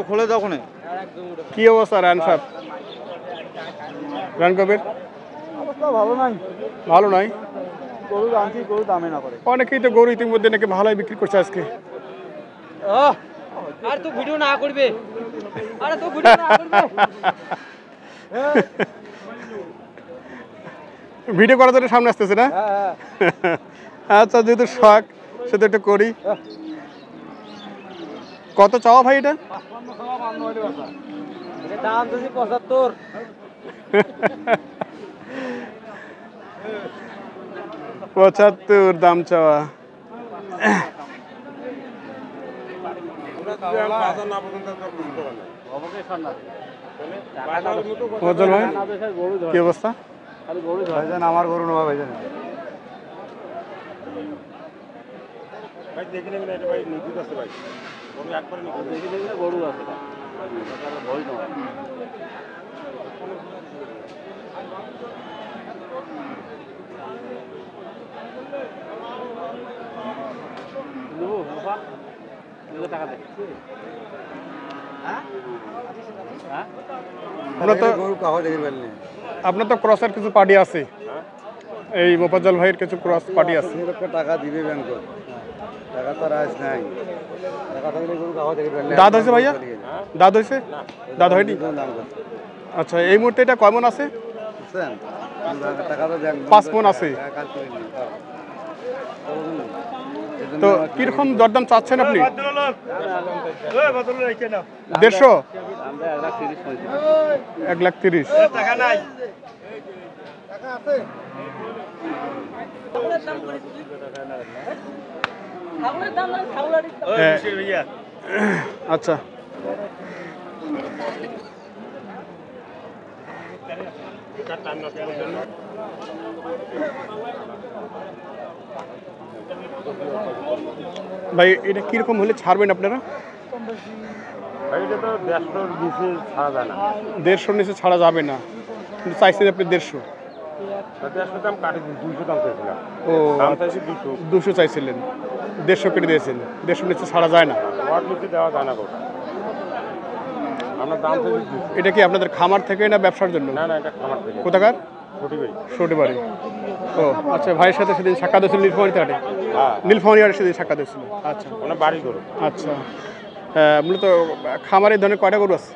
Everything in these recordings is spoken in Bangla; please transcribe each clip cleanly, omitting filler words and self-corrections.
খুলে দাও কোনে কি অবস্থা রান সাহেব? রান কবির অবস্থা ভালো নাই। ভালো নাই। গরু আনছি, গরু দামে না করে। অনেকেই তো গরু ইতিমধ্যে নাকি ভালোই বিক্রি করছে আজকে। আর তো ভিডিও না করবে, আরে তো ভিডিও না করবে। ভিডিও করার জন্য সামনে আসতেছে না? আচ্ছা, যেহেতু শখ সেটা একটু করি। কত চাওয়া ভাই এটা? দাম যদি 75। 75 দাম চাওয়া। কি অবস্থা? ভাইজান আমার গরু নেওয়া ভাইজান। গরু আছে টাকা দেখ। আপনার তো ক্রসের কিছু পার্টি আছে, এই মোফাজ্জল ভাইয়ের কিছু ক্রস পার্টি আছে। টাকা দিবে ব্যাংক, টাকা তো রাজ নাই। দাঁত হয়েছে ভাইয়া? দাঁত হয়েছে? দাঁত হয়নি? আচ্ছা, এই মুহূর্তে এটা কয় মন আছে? 5 মন আছে। তো কিরকম দরদাম চাচ্ছেন আপনি? 150? 1,30,000। আচ্ছা, ভাই এটা কিরকম হলে ছাড়বেন আপনারা? এটা তো 150 নিচে ছাড়া যায় না। 150 নিচে ছাড়া যাবে না, কিন্তু চাইছেন আপনি 150। 150 দাম কাটি 200 দাম চাইছিলাম। ও, দাম চাইছি 200 চাইছিলেন, 150 কেটে দিয়েছেন। 150 নিচে ছাড়া যায় না। ওয়াট নিচে দেওয়া যায় না গো। আমরা দাম চাইছি 200। এটা কি আপনাদের খামার থেকে না ব্যবসার জন্য? না না, এটা খামার থেকে। কোথাকার? ছটিবাড়ি। ছটিবাড়ি। ও আচ্ছা, ভাইয়ের সাথে সেদিন সাক্ষাৎ হয়েছিল নীলফামারীতে হাটে? হ্যাঁ, নীলফামারী হাটে সেদিন সাক্ষাৎ হয়েছিল। আচ্ছা, ওনার বাড়ি গরু। আচ্ছা। মূলত খামারের ধরনের কয়টা গরু আছে?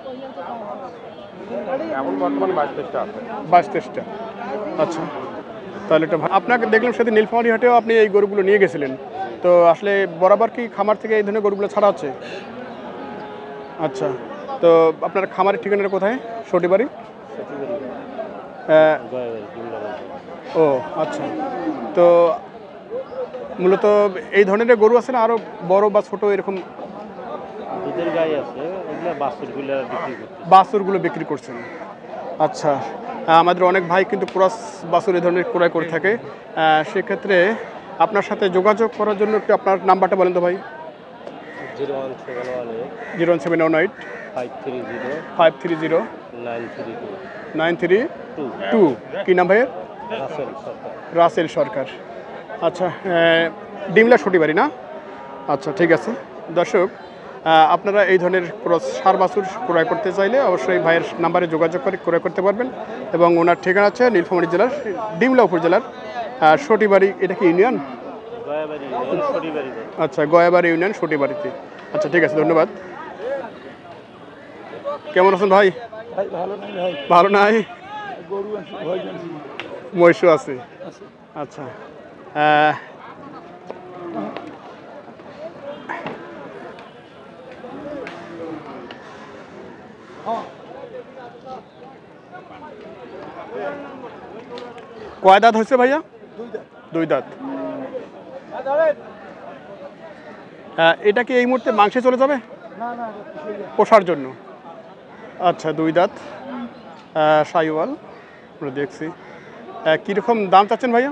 এখন বর্তমানে 22-23টা আছে। 22-23টা। আচ্ছা, তাহলে এটা আপনাকে দেখলাম সেদিন নীলফামারী হাটেও আপনি এই গরুগুলো নিয়ে গেছিলেন। তো আসলে বরাবর কি খামার থেকে এই ধরনের গরুগুলো ছাড়া হচ্ছে? আচ্ছা, তো আপনার খামারের ঠিকানাটা কোথায়? ছটিবাড়ি। ও আচ্ছা, তো মূলত এই ধরনের গরু আছে না আরও বড় বা ছোট এরকম? দুধের গাই আছে, এগুলো বাছুরগুলো বিক্রি করছেন। আচ্ছা, আমাদের অনেক ভাই কিন্তু ক্রস বাছুর এই ধরনের ক্রয় করে থাকে। সেক্ষেত্রে আপনার সাথে যোগাযোগ করার জন্য একটু আপনার নাম্বারটা বলেন তো ভাই। 01718 530 932। কি নাম ভাইয়ের? রাসেল সরকার। আচ্ছা, ডিমলা ছটিবাড়ি না? আচ্ছা, ঠিক আছে। দর্শক, আপনারা এই ধরনের ক্রস সার বাছুর ক্রয় করতে চাইলে অবশ্যই ভাইয়ের নাম্বারে যোগাযোগ করে ক্রয় করতে পারবেন। এবং ওনার ঠিকানা আছে নীলফামারী জেলার ডিমলা উপজেলার ছটিবাড়ি। এটা কি ইউনিয়ন? আচ্ছা, গয়াবাড়ি ইউনিয়ন ছটিবাড়িতে। আচ্ছা, ঠিক আছে, ধন্যবাদ। কেমন আছেন ভাই? ভালো নাই। মহিষও আছে। আচ্ছা, কয় দাঁত হয়েছে ভাইয়া? 2 দাঁত। এটা কি এই মুহূর্তে মাংসে চলে যাবে? পোষার জন্য। আচ্ছা, 2 দাঁত সাইওয়াল আমরা দেখছি। কীরকম দাম চাচ্ছেন ভাইয়া?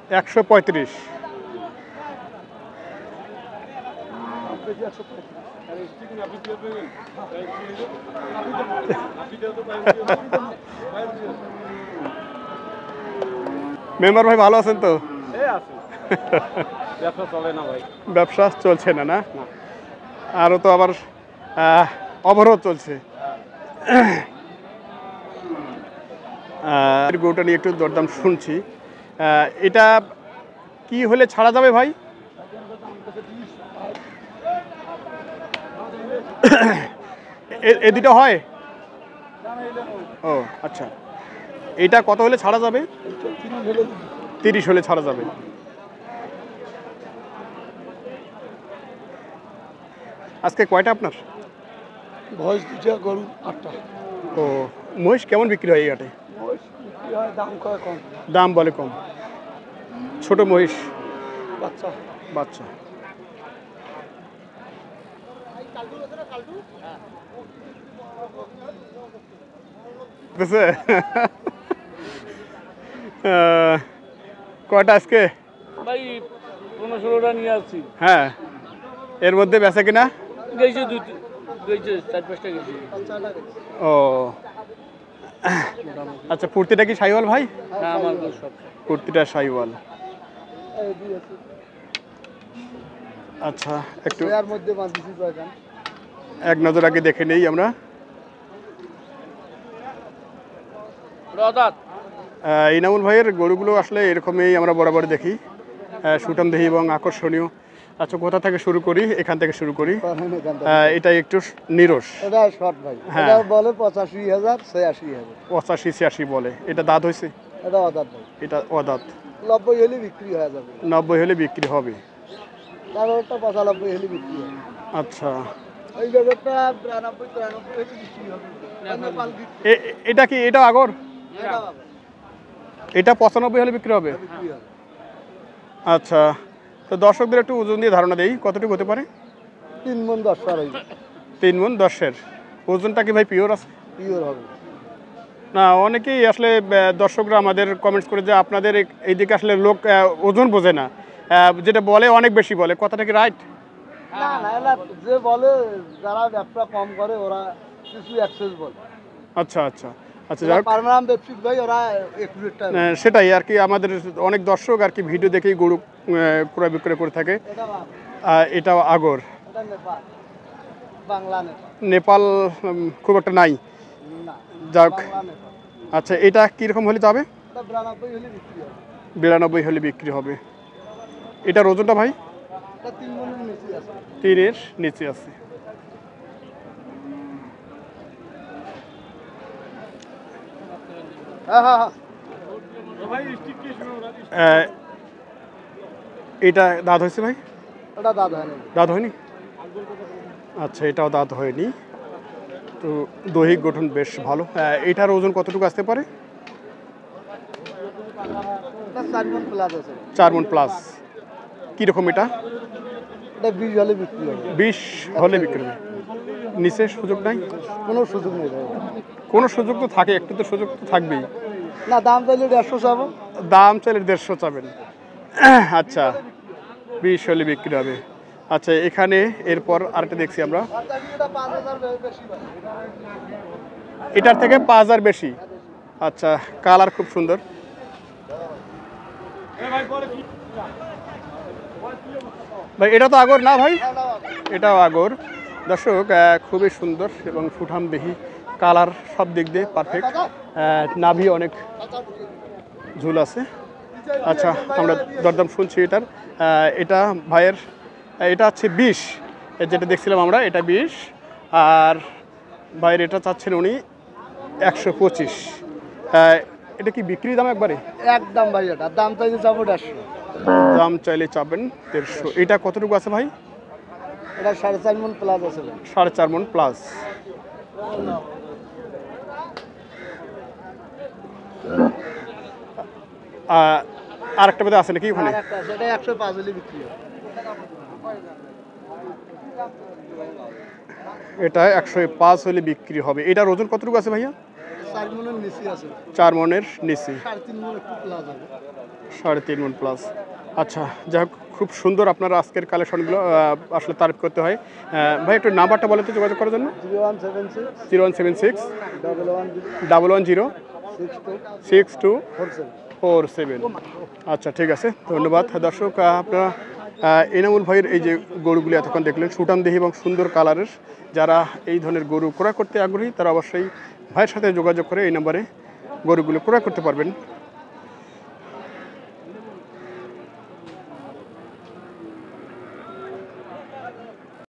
135। মেম্বার ভাই ভালো আছেন তো? আছে ব্যবসা চলে না ভাই। ব্যবসা চলছে না, না আরও তো আবার অবরোধ চলছে। গরুটা নিয়ে একটু দরদাম শুনছি। এটা কি হলে ছাড়া যাবে ভাই? এ দুটো হয়? ও আচ্ছা, এটা কত হলে ছাড়া যাবে? 30 হলে ছাড়া যাবে। আজকে কয়টা আপনার? ভয়েস দুটা গরু 8টা। ও মহিষ কেমন বিক্রি হয় এই হাটে? দাম কয় কম, দাম বলে কম। ছোট মহিষ বাচ্চা বাচ্চা। কয়টা আজকে? ভাই 15-16টা নিয়ে আসছি। হ্যাঁ, এর মধ্যে বেচা কিনা? গেছে 4-5টা গেছে। ও আচ্ছা, ফুর্তিটা কি সাইওয়াল ভাই? হ্যাঁ আমার সব। কুর্তিটা সাইওয়াল। আচ্ছা, একটু এর মধ্যে বাঁধিছি কয়খান। এক নজর আগে দেখে নেই আমরা। রদাত ইনামুল ভাইয়ের গরুগুলো আসলে এরকমই আমরা বরাবর দেখি, সুঠামদেহী এবং আকর্ষণীয়। আচ্ছা, কোথা থেকে শুরু করি? এখান থেকে শুরু করি। এটা একটু নিরস। এটা শর্ট ভাই, হ্যাঁ। এটা বলে 85,000 86,000। 85-86 বলে। এটা দাঁত হয়েছে? এটা অদাত ভাই, এটা অদাঁত। 90 হলে বিক্রি হয়ে যাবে। 90 হলে বিক্রি হবে। তারপরটা 95 হলে বিক্রি হবে। আচ্ছা, এই ব্যাপারটা 92-93 হলে বিক্রি হবে। নেপাল বিক্রি এটা কি? এটা আগর? এটা হবে, এটা 95 হলে বিক্রি হবে। বিক্রি হবে। আচ্ছা, তো দর্শকদের একটু ওজন দিয়ে ধারণা দেই, কতটুকু হতে পারে? 3 মণ 10 পার হইবে। 3 মণ 10-এর। ওজনটা কি ভাই পিওর আছে? পিওর হবে। না, অনেকেই আসলে দর্শকরা আমাদের কমেন্টস করে যে আপনাদের এইদিকে আসলে লোক ওজন বোঝে না, যেটা বলে অনেক বেশি বলে। কথাটা কি রাইট? না না, এলা যে বলে যারা ব্যবসা কম করে ওরা কিছু এক্সেস বলে। আচ্ছা আচ্ছা আচ্ছা, যাই হোক, পার্মানেন্ট ব্যবসায়িক ভাই ওরা একুরেটটা। সেটাই আর কি, আমাদের অনেক দর্শক আর কি ভিডিও দেখেই গরু ক্রয় বিক্রয় করে থাকে। এটা বাপ, এটাও আগর। এটা নেপাল, বাংলা নেপাল। নেপাল খুব একটা নাই। না, যাক, বাংলা নেপাল। আচ্ছা, এটা কীরকম হলে যাবে? এটা 92 হলে বিক্রি হবে। 92 হলে বিক্রি হবে। এটার ওজনটা ভাই? এটা 3 মণের নিচে আছে। 3-এর নিচে আছে। হ্যাঁ হ্যাঁ হ্যাঁ, এটা দাঁত হয়েছে ভাই? এটা দাদা হয় না। দাঁত হয়নি? আচ্ছা, এটাও দাঁত হয়নি। তো দৈহিক গঠন বেশ ভালো। এটার ওজন কতটুকু আসতে পারে? এটা 4 মণ প্লাস আছে। 4 মণ প্লাস। কীরকম এটা? এটা 20 হলে বিক্রি হবে। 20 হলে বিক্রি হবে। নিচে সুযোগ নাই? কোনো সুযোগ নেই ভাই। কোনো সুযোগ তো থাকে, একটু তো সুযোগ তো থাকবেই। না, দাম চাইলে 150 চাবো। দাম চাইলে 150 চাবেন। আচ্ছা, 20 হলে বিক্রি হবে। আচ্ছা, এখানে এরপর আরেকটা দেখছি আমরা, এটা 5000 বেশি ভাই। এটার থেকে 5000 বেশি। আচ্ছা, কালার খুব সুন্দর। ভাই এটা তো আগর না ভাই? এটাও আগর। দর্শক, খুবই সুন্দর এবং সুঠামদেহী, কালার সব দিক দিয়ে পারফেক্ট। নাভি অনেক ঝুল আছে। আচ্ছা, আমরা দরদাম শুনছি এটার। এটা ভাইয়ের, এটা হচ্ছে 20, যেটা দেখছিলাম আমরা, এটা 20। আর ভাইয়ের এটা চাচ্ছেন উনি 125। এটা কি বিক্রি দাম একবারে? একদম ভাই, এটা দাম চাইলে চাবো 150। দাম চাইলে চাবেন 150। এটা কতটুকু আছে ভাই? এটা 4.5 মণ প্লাস আছে ভাই। 4.5 মণ প্লাস। আর একটা বোধহয় আছে নাকি ওখানে? আর একটা আছে, এটা 105 হলে বিক্রি হবে। এটা 105 হলে বিক্রি হবে। এটার ওজন কতটুকু আছে ভাইয়া? 4 মণের নিচে আছে। 4 মণের নিচে। 3.5 মণ একটু প্লাস হবে। 3.5 মণ প্লাস। আচ্ছা, যাই হোক, খুব সুন্দর আপনারা আজকের কালেকশনগুলো, আসলে তারিফ করতে হয়। ভাই একটু নাম্বারটা বলে তো যোগাযোগ করার জন্য। 0176 0176 110 110 62 62 47। 47। আচ্ছা ঠিক আছে, ধন্যবাদ দর্শক। আপনারা এনামুল ভাইয়ের এই যে গরুগুলি এতক্ষণ দেখলেন, সুঠামদেহী এবং সুন্দর কালারের। যারা এই ধরনের গরু ক্রয় করতে আগ্রহী তারা অবশ্যই ভাইয়ের সাথে যোগাযোগ করে এই নম্বরে গরুগুলো ক্রয় করতে পারবেন।